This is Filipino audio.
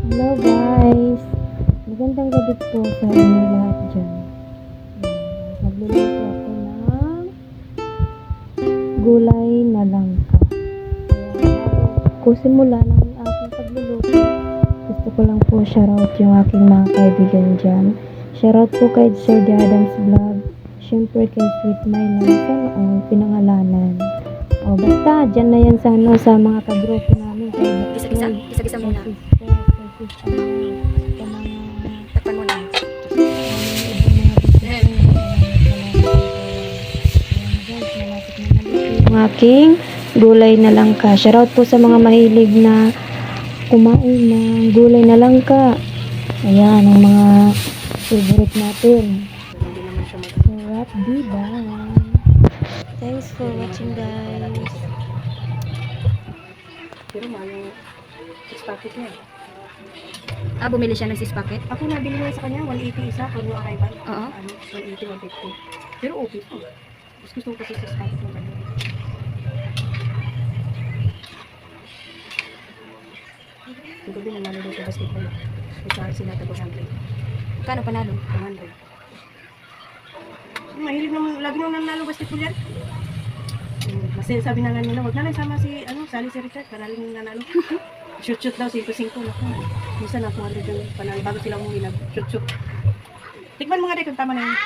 Hello guys! Magandang gabi po sa inyo lahat dyan. Nagluluto ako ng gulay na langka. Bago ko simulan ang aking pagluluto, gusto ko lang po shoutout yung aking mga kaibigan dyan. Shoutout po kay Sir D. Adams Vlog. Siyempre kay Sweet Mylan sa noong pinangalanan. O basta, dyan na yan sa mga kagrupo namin. Isa-isa muna. Takpan mo na. Yung aking gulay na langka. Shoutout po sa mga mahilig na kumain ng gulay na langka. Ayan, ang mga favorite natin. Hindi naman siya Sarap, diba? Thanks for watching guys. Pero yung 6 packet niya. Bumili siya ng 6 packet? Ako nabili mo sa kanya, 180 isa, pag no arrival. Oo. 180, 150. Pero okay po. Mas gusto ko kasi sa packet ng kanya. Yung gabi na nalalo sa basketball. May sila tago 100. Kano panalo? 100. Mahilig naman, lagi naman nalo basketball yan. Mas sabi na nga nila, wag na lang sama si, Sally si Richard, karaling nanalo. Shoot daw, 5-5. Naku, minsan ako 100 yung panalo, bago sila umuwi, shoot. Tikman mo nga din kung tama na yun.